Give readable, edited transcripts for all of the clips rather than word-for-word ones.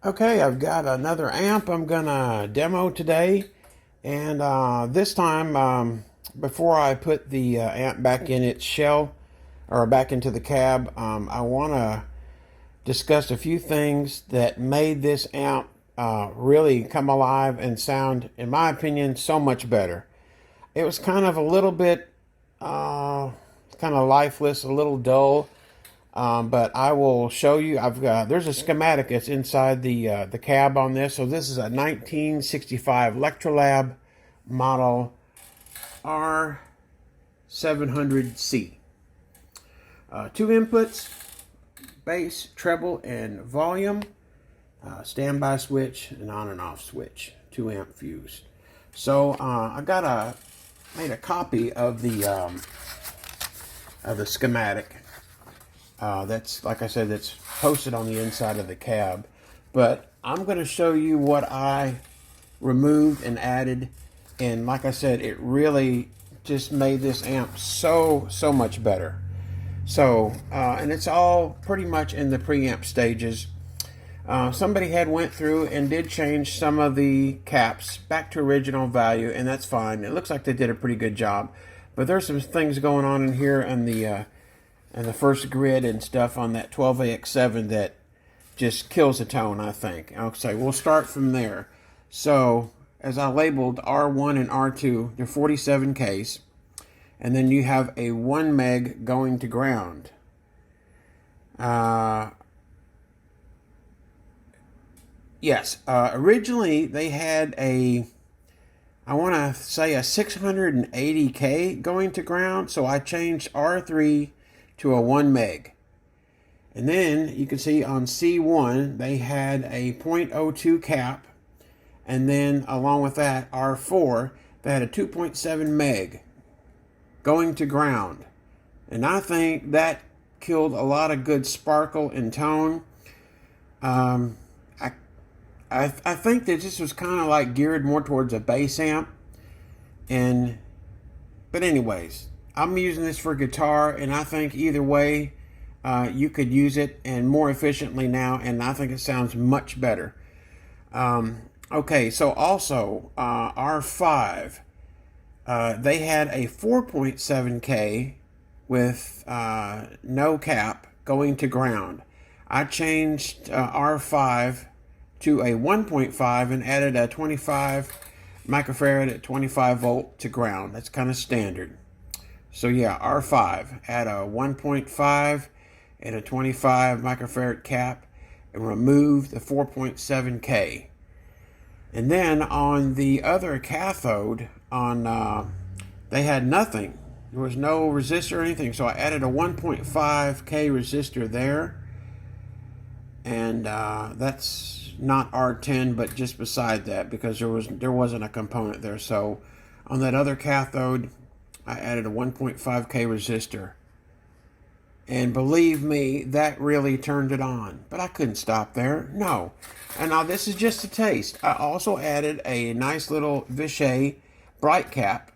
Okay, I've got another amp I'm gonna demo today, and this time, before I put the amp back in its shell or back into the cab, I want to discuss a few things that made this amp really come alive and sound, in my opinion, so much better. It was kind of a little bit kind of lifeless, a little dull. But I will show you. I've got there's a schematic that's inside the cab on this. So this is a 1965 Lectrolab model R700c. Two inputs: bass, treble, and volume. Standby switch, an on and off switch. 2 amp fuse. So I made a copy of the schematic. That's, like I said, that's posted on the inside of the cab. But I'm going to show you what I removed and added. And like I said, it really just made this amp so much better. So, and it's all pretty much in the preamp stages. Somebody had went through and did change some of the caps back to original value, and that's fine. It looks like they did a pretty good job. But there's some things going on in here and the first grid and stuff on that 12AX7 that just kills the tone, I think. Okay, we'll start from there. So, as I labeled R1 and R2, they're 47Ks. And then you have a 1 meg going to ground. Yes, originally they had I want to say a 680K going to ground. So I changed R3 to a 1 meg. And then you can see on C1 they had a 0.02 cap, and then along with that R4 they had a 2.7 meg going to ground. And I think that killed a lot of good sparkle and tone. I think that this was kind of like geared more towards a bass amp. But anyways, I'm using this for guitar, and I think either way you could use it and more efficiently now, and I think it sounds much better. Okay, so also R5, they had a 4.7K with no cap going to ground. I changed R5 to a 1.5 and added a 25 microfarad at 25 volt to ground. That's kind of standard. So yeah, R5, add a 1.5 and a 25 microfarad cap and remove the 4.7K. And then on the other cathode, they had nothing. There was no resistor or anything. So I added a 1.5K resistor there. And that's not R10, but just beside that, because there wasn't a component there. So on that other cathode, I added a 1.5K resistor. And believe me, that really turned it on. But I couldn't stop there. No. And now this is just a taste. I also added a nice little Vichy bright cap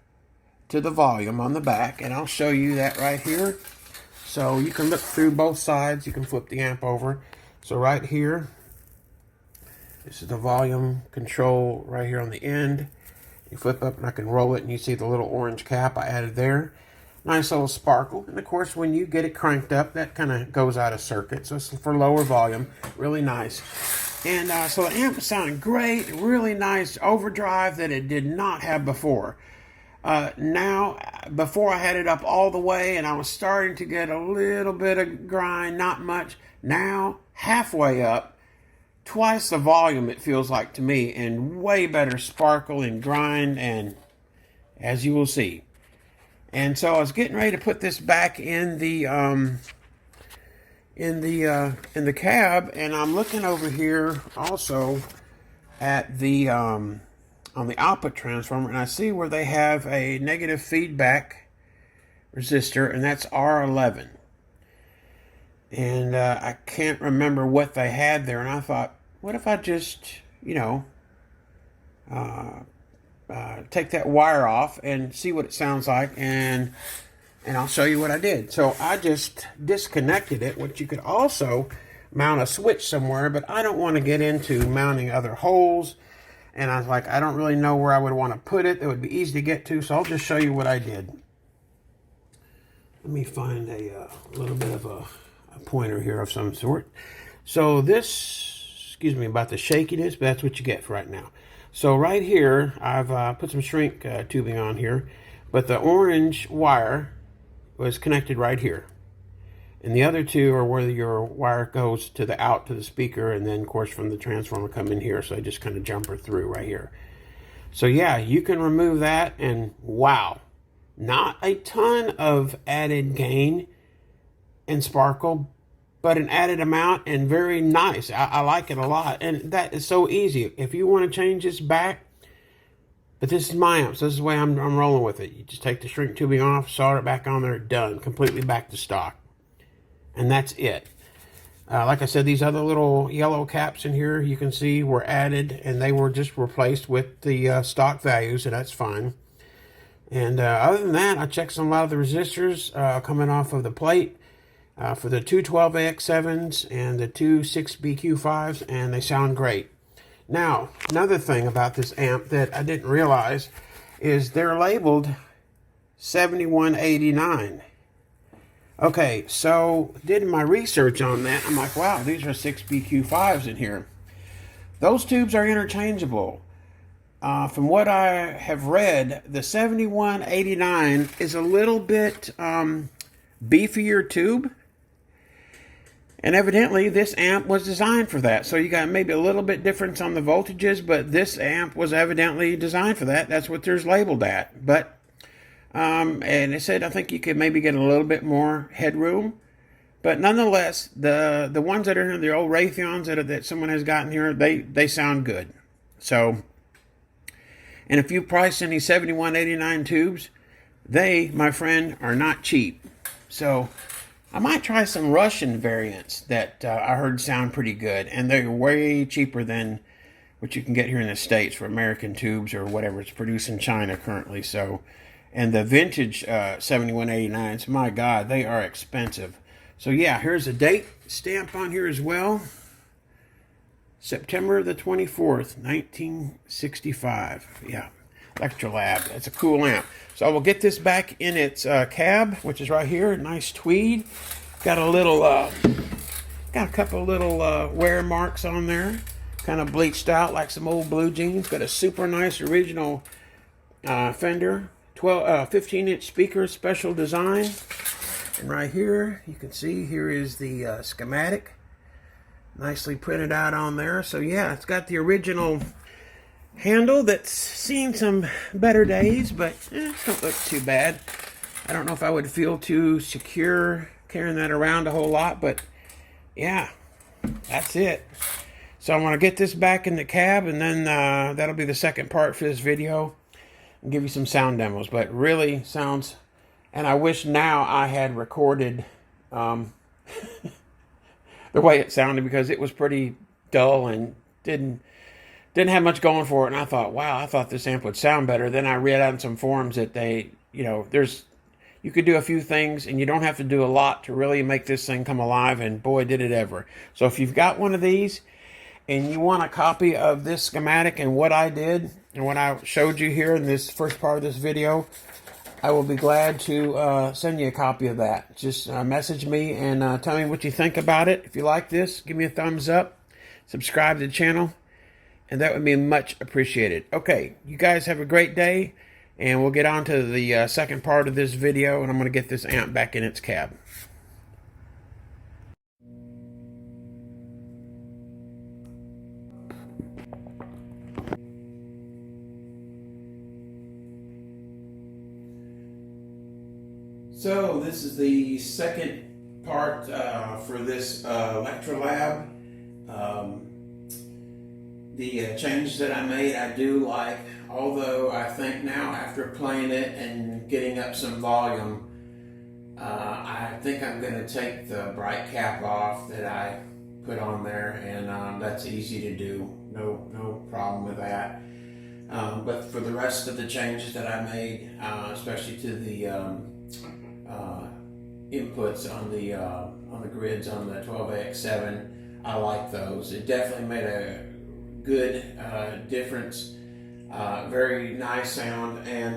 to the volume on the back. And I'll show you that right here. So you can look through both sides. You can flip the amp over. So right here, this is the volume control right here on the end. You flip up and I can roll it, and you see the little orange cap I added there. Nice little sparkle. And of course, when you get it cranked up, that kind of goes out of circuit. So it's for lower volume. Really nice. And so the amp sounded great. Really nice overdrive that it did not have before. Now, before I had it up all the way and I was starting to get a little bit of grind, not much. Now, halfway up, twice the volume it feels like to me, and way better sparkle and grind, and as you will see. And so I was getting ready to put this back in the cab, and I'm looking over here also at the on the output transformer, and I see where they have a negative feedback resistor, and that's R11. And I can't remember what they had there, and I thought, what if I just, take that wire off and see what it sounds like, and I'll show you what I did. So I just disconnected it, which you could also mount a switch somewhere, but I don't want to get into mounting other holes. And I was like, I don't really know where I would want to put it. It would be easy to get to, so I'll just show you what I did. Let me find a little bit of a pointer here of some sort. So this, excuse me about the shakiness, but that's what you get for right now. So right here, I've put some shrink tubing on here, but the orange wire was connected right here. And the other two are where your wire goes to the out to the speaker, and then of course from the transformer come in here, so I just kind of jumper through right here. So yeah, you can remove that, and wow, not a ton of added gain and sparkle, but an added amount, and very nice. I like it a lot, and that is so easy. If you want to change this back, but this is my amp, so this is the way I'm rolling with it. You just take the shrink tubing off, solder it back on there, done, completely back to stock. And that's it. Like I said, these other little yellow caps in here, you can see, were added, and they were just replaced with the stock values, and that's fine. And other than that, I checked a lot of the resistors coming off of the plate for the two 12AX7s and the two 6BQ5s, and they sound great. Now, another thing about this amp that I didn't realize is they're labeled 7189. Okay, so did my research on that. I'm like, wow, these are 6BQ5s in here. Those tubes are interchangeable. From what I have read, the 7189 is a little bit beefier tube. And evidently, this amp was designed for that. So you got maybe a little bit difference on the voltages, but this amp was evidently designed for that. That's what there's labeled at. But and it said, I think you could maybe get a little bit more headroom, but nonetheless, the ones that are in the old Raytheons that someone has gotten here, they sound good. So, and if you price any 7189 tubes, they, my friend, are not cheap. So, I might try some Russian variants that I heard sound pretty good, and they're way cheaper than what you can get here in the States for American tubes or whatever it's produced in China currently. So. And the vintage 7189s, my God, they are expensive. So yeah, here's a date stamp on here as well. September the 24th, 1965. Yeah, Lectrolab. That's a cool amp. So I will get this back in its cab, which is right here. Nice tweed. Got a little, got a couple little wear marks on there. Kind of bleached out like some old blue jeans. Got a super nice original Fender 15-inch speaker, special design. And right here, you can see, here is the schematic. Nicely printed out on there. So yeah, it's got the original handle that's seen some better days, but it don't look too bad. I don't know if I would feel too secure carrying that around a whole lot, but yeah, that's it. So I want to get this back in the cab, and then that'll be the second part for this video. And give you some sound demos, but really sounds, and I wish now I had recorded the way it sounded, because it was pretty dull and didn't have much going for it. And I thought, wow, I thought this amp would sound better. Then I read on some forums that they, you could do a few things, and you don't have to do a lot to really make this thing come alive, and boy, did it ever. So if you've got one of these and you want a copy of this schematic and what I did and what I showed you here in this first part of this video, I will be glad to send you a copy of that. Just message me and tell me what you think about it. If you like this, give me a thumbs up, subscribe to the channel, and that would be much appreciated. Okay, you guys have a great day, and we'll get on to the second part of this video, and I'm going to get this amp back in its cab. So this is the second part for this Lectrolab. The changes that I made, I do like, although I think now after playing it and getting up some volume, I think I'm going to take the bright cap off that I put on there, and that's easy to do. No problem with that. But for the rest of the changes that I made, especially to the inputs on the grids on the 12AX7, I like those. It definitely made a good difference. Very nice sound, and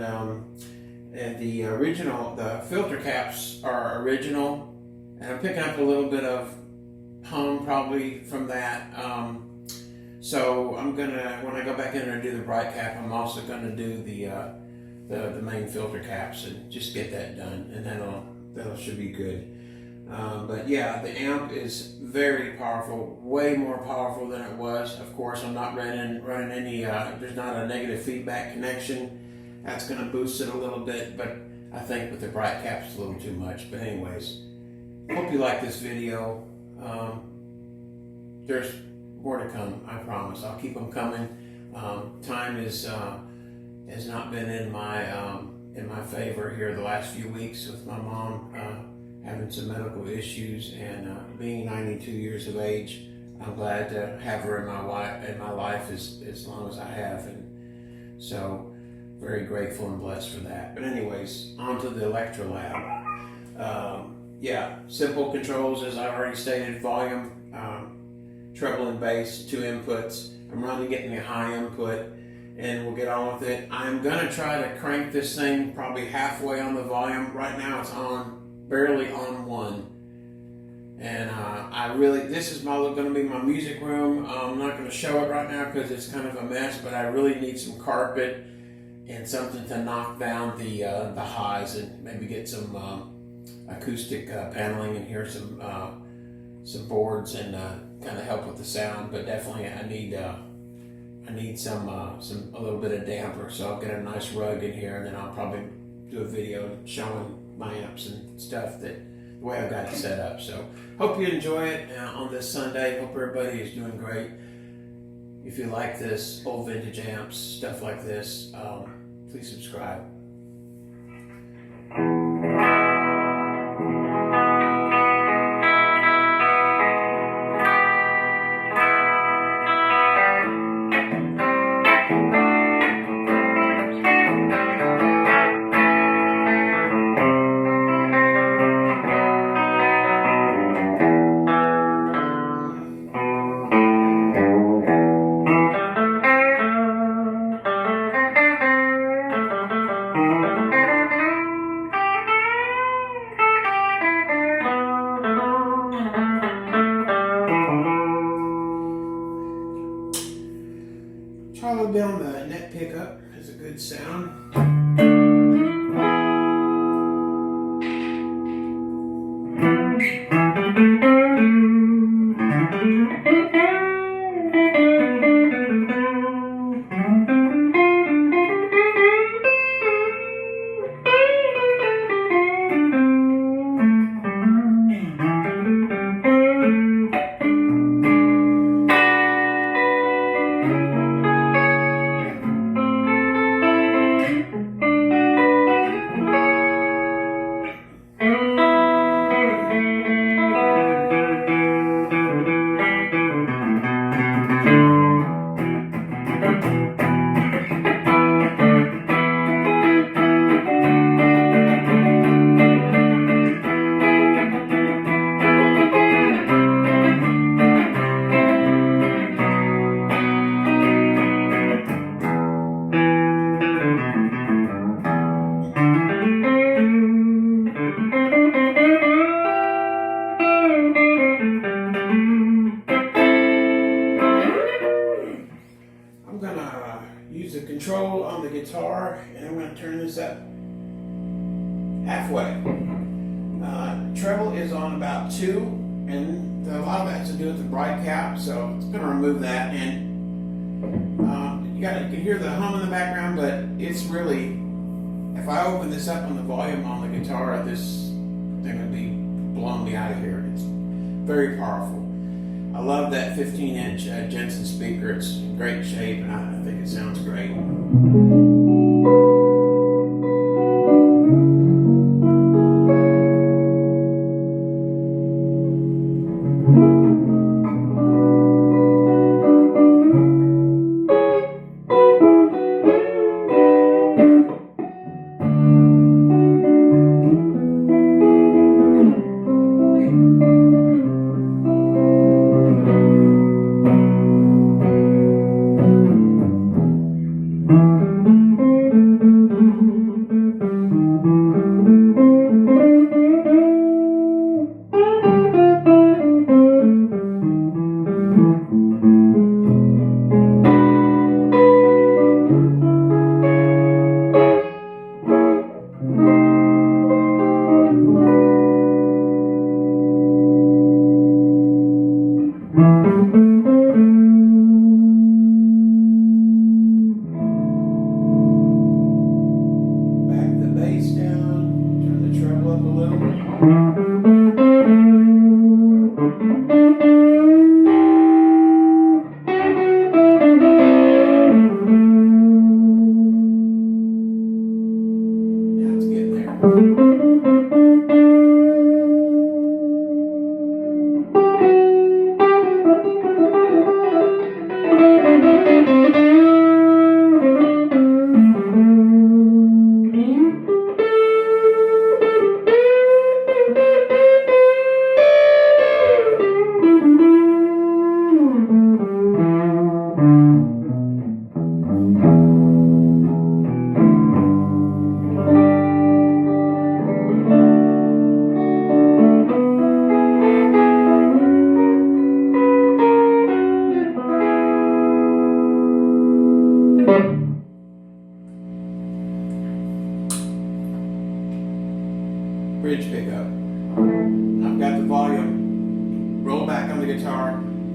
the original, the filter caps are original, and I'm picking up a little bit of hum probably from that. So I'm gonna, when I go back in there and do the bright cap, I'm also gonna do the main filter caps and just get that done, and that should be good. But yeah, the amp is very powerful, way more powerful than it was. Of course, I'm not running any, there's not a negative feedback connection. That's going to boost it a little bit, but I think with the bright cap it's a little too much. But anyways, hope you like this video. There's more to come, I promise. I'll keep them coming. Time has not been in my favor here the last few weeks with my mom having some medical issues, and being 92 years of age. I'm glad to have her in my life as long as I have, and so very grateful and blessed for that. But anyways, on to the Lectrolab. Yeah, simple controls as I already stated: volume, treble and bass, 2 inputs. I'm running getting a high input, and we'll get on with it. I'm gonna try to crank this thing probably halfway on the volume. Right now it's on barely on 1, and this is going to be my music room. I'm not going to show it right now because it's kind of a mess, but I really need some carpet and something to knock down the highs, and maybe get some acoustic paneling in here, some boards, and kind of help with the sound. But definitely I need some a little bit of damper, so I'll get a nice rug in here, and then I'll probably do a video showing my amps and stuff, the way I've got it set up. So hope you enjoy it on this Sunday. Hope everybody is doing great. If you like this, old vintage amps, stuff like this, please subscribe. Probably on the net pickup has a good sound. Use the control on the guitar, and I'm going to turn this up halfway. Treble is on about 2, and a lot of that has to do with the bright cap, so it's going to remove that. And you can hear the hum in the background, but it's really, if I open this up on the volume on the guitar, this thing would be blowing me out of here. It's very powerful. I love that 15-inch Jensen speaker. It's in great shape, and I think it sounds great.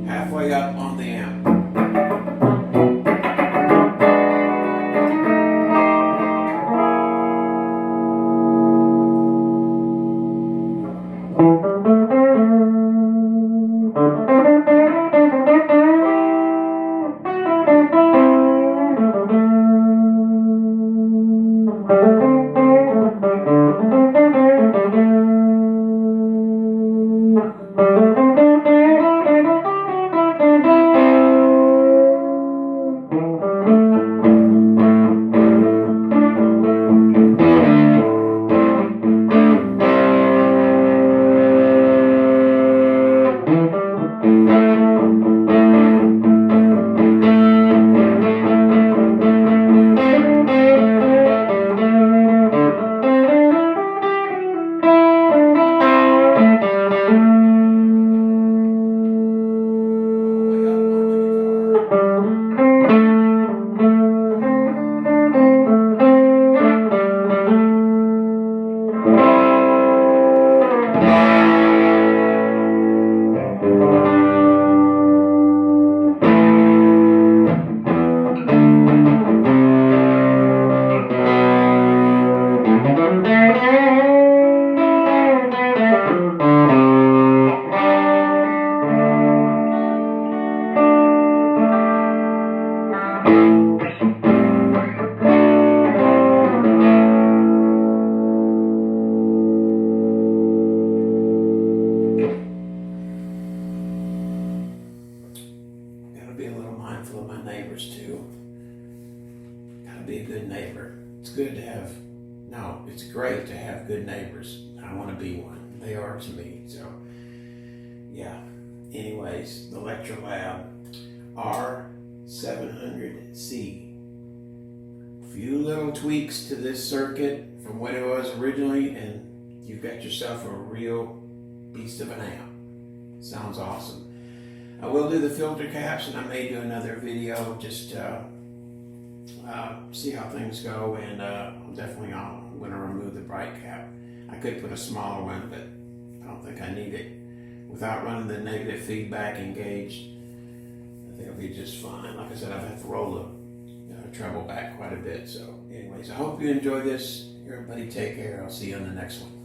halfway up on the amp. Be a little mindful of my neighbors too. Gotta be a good neighbor. It's good to have, no, it's great to have good neighbors. I want to be one. They are to me. So, yeah. Anyways, the Lectrolab R700c. A few little tweaks to this circuit from what it was originally, and you've got yourself a real beast of an amp. Sounds awesome. I will do the filter caps, and I may do another video just see how things go, and I'm definitely going to remove the bright cap. I could put a smaller one, but I don't think I need it. Without running the negative feedback engaged, I think it'll be just fine. Like I said, I've had to roll the treble back quite a bit. So anyways, I hope you enjoy this. Everybody take care. I'll see you on the next one.